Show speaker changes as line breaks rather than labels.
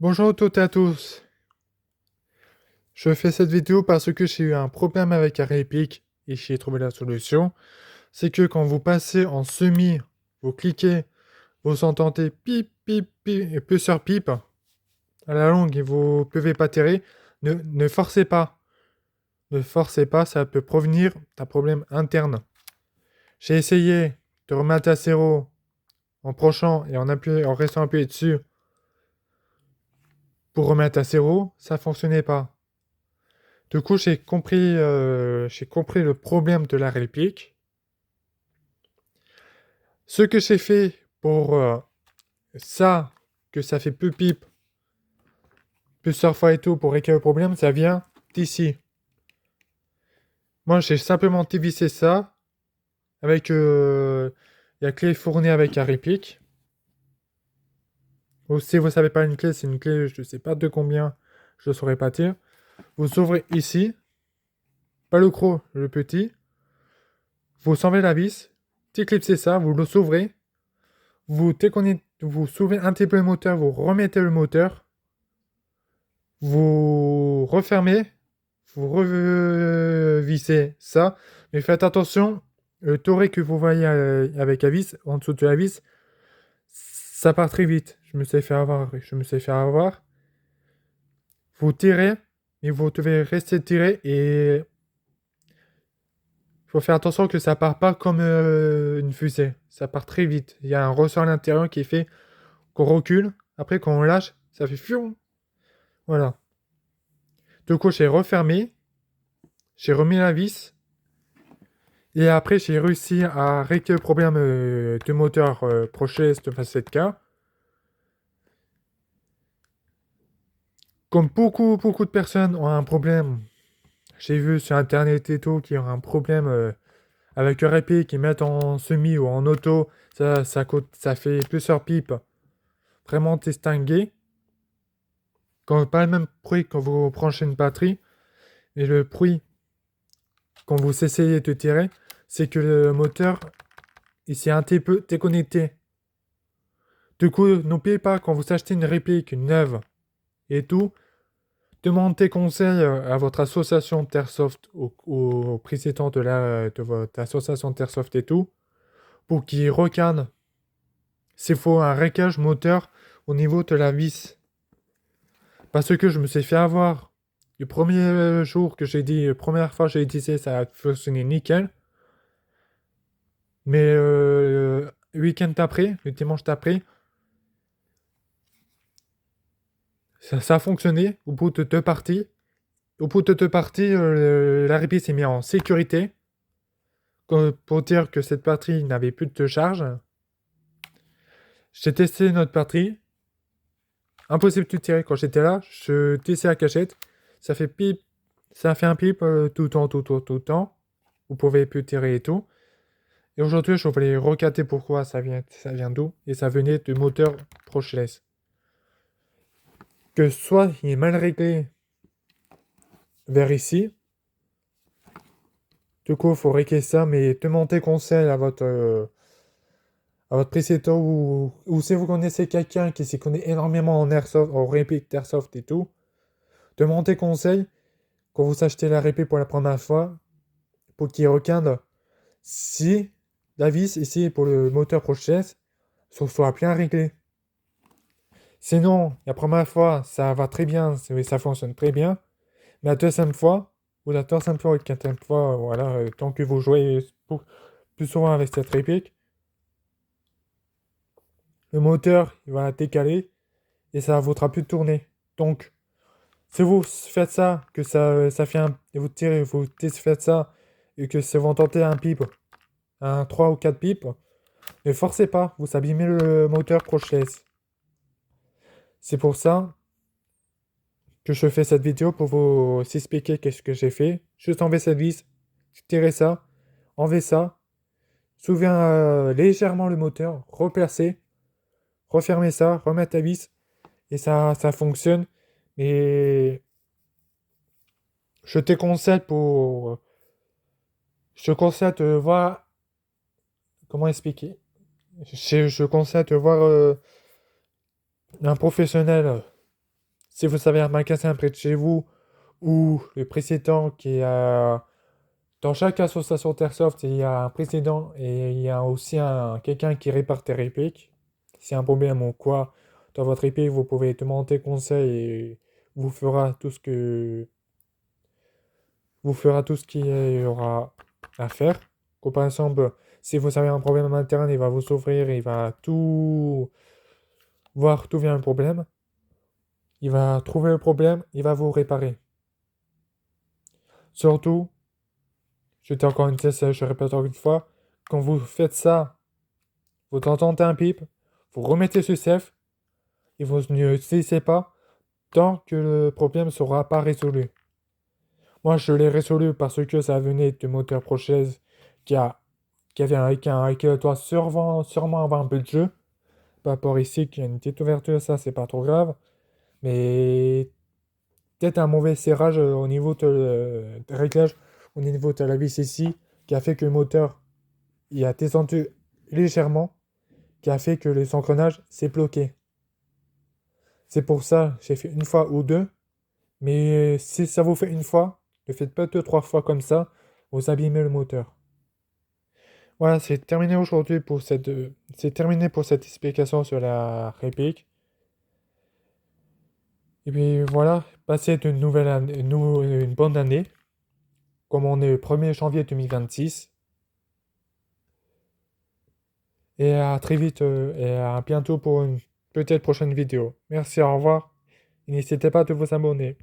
Bonjour à toutes et à tous. Je fais cette vidéo parce que j'ai eu un problème avec un réplique et j'ai trouvé la solution. C'est que quand vous passez en semi, vous cliquez, vous entendez pip, pip, pip et plusieurs pips à la longue et vous pouvez pas tirer. Ne forcez pas. Ne forcez pas, ça peut provenir d'un problème interne. J'ai essayé de remettre à zéro en prochant et en restant appuyé dessus pour remettre à zéro, ça fonctionnait pas. Du coup, j'ai compris le problème de la réplique. Ce que j'ai fait pour ça, que ça fait plus pipe, plusieurs fois et tout, pour régler le problème, ça vient d'ici. Moi, j'ai simplement dévissé ça avec la clé fournie avec la réplique. Ou si vous savez pas une clé, c'est une clé, je ne sais pas de combien, je ne saurais pas dire. Vous ouvrez ici, pas le gros, le petit. Vous enlevez la vis, déclipsez ça, vous le ouvrez. Vous soulevez un petit peu le moteur, vous remettez le moteur, vous refermez, vous revissez ça, mais faites attention, le torrent que vous voyez avec la vis, en dessous de la vis, ça part très vite. Je me suis fait avoir. Vous tirez, mais vous devez rester tiré et il faut faire attention que ça part pas comme une fusée. Ça part très vite. Il y a un ressort à l'intérieur qui fait qu'on recule. Après, quand on lâche, ça fait fion. Voilà. Du coup, j'ai refermé, j'ai remis la vis, et après, j'ai réussi à régler le problème du moteur Process de 7K. Comme beaucoup de personnes ont un problème, j'ai vu sur internet et tout, qui ont un problème avec leur épée, qui mettent en semi ou en auto, ça fait plusieurs pipes vraiment distinguées. Pas le même bruit quand vous branchez une batterie, et le bruit quand vous essayez de tirer, c'est que le moteur il s'est un petit peu déconnecté. Du coup, n'oubliez pas quand vous achetez une réplique, une neuve et tout, demandez conseil à votre association Tersoft, au président de votre association Tersoft et tout, pour qu'il recanne s'il faut un réglage moteur au niveau de la vis. Parce que je me suis fait avoir. Le premier jour que j'ai dit, la première fois que j'ai utilisé, ça a fonctionné nickel. Mais le week-end d'après, le dimanche d'après, ça a fonctionné au bout de deux parties. Au bout de deux parties, la répit s'est mis en sécurité pour dire que cette batterie n'avait plus de charge. J'ai testé notre batterie. Impossible de tirer quand j'étais là. Je tissais la cachette. Ça fait pip. Ça a fait un pip tout le temps, tout le temps. Vous pouvez plus tirer et tout. Et aujourd'hui, je voulais recater pourquoi ça vient d'où. Et ça venait du moteur Prochless. Que soit il est mal réglé vers ici. Du coup, il faut régler ça, mais demandez conseil à votre précédent ou si vous connaissez quelqu'un qui s'y connaît énormément en airsoft, en réplique d'airsoft et tout, demandez conseil quand vous achetez la réplique pour la première fois pour qu'il regarde si la vis ici pour le moteur Process soit bien réglé. Sinon, la première fois, ça va très bien, ça fonctionne très bien, mais la deuxième fois, ou la troisième fois ou la quatrième fois, voilà, tant que vous jouez plus souvent avec cette réplique, le moteur il va décaler et ça ne voudra plus tourner. Donc, si vous faites ça, que ça fait un. Et vous tirez, vous faites ça, et que si vous tentez un pipe, un 3 ou 4 pipes, ne forcez pas, vous abîmez le moteur Prochless. C'est pour ça que je fais cette vidéo pour vous expliquer qu'est-ce que j'ai fait. Juste enlever cette vis, tirez ça, enlevez ça, soulevez légèrement le moteur, repercez, refermez ça, remettez la vis, et ça fonctionne. Mais je te conseille pour. Je conseille de voir. Comment expliquer? Je conseille de voir un professionnel Si vous avez un magasin près de chez vous ou le précédent qui a... Dans chaque association Airsoft, il y a un président et il y a aussi quelqu'un qui répare tes répliques. Si y a un problème ou quoi dans votre réplique, vous pouvez demander conseil et vous fera tout ce que vous fera tout ce qu'il y aura à faire. Comme par exemple, si vous avez un problème interne, il va vous ouvrir, il va tout voir d'où vient le problème. Il va trouver le problème, il va vous réparer. Surtout, je répète encore une fois, quand vous faites ça, vous entendez un pipe, vous remettez sur safe et vous ne cessez pas tant que le problème ne sera pas résolu. Moi, je l'ai résolu parce que ça venait du moteur Prochez qui a, qui avait qui doit sûrement avoir un peu de jeu. Par rapport ici, qui a une petite ouverture, ça, c'est pas trop grave. Mais peut-être un mauvais serrage au niveau de réglage, au niveau de la vis ici, qui a fait que le moteur il a descendu légèrement, qui a fait que les engrenages s'est bloqué. C'est pour ça, j'ai fait une fois ou deux, mais si ça vous fait une fois, ne faites pas deux, trois fois comme ça, vous abîmez le moteur. Voilà, c'est terminé aujourd'hui c'est terminé pour cette explication sur la réplique. Et puis voilà, passez une nouvelle année, une bonne année, comme on est le 1er janvier 2026. Et à très vite et à bientôt pour une peut-être prochaine vidéo. Merci, au revoir. Et n'hésitez pas de vous abonner.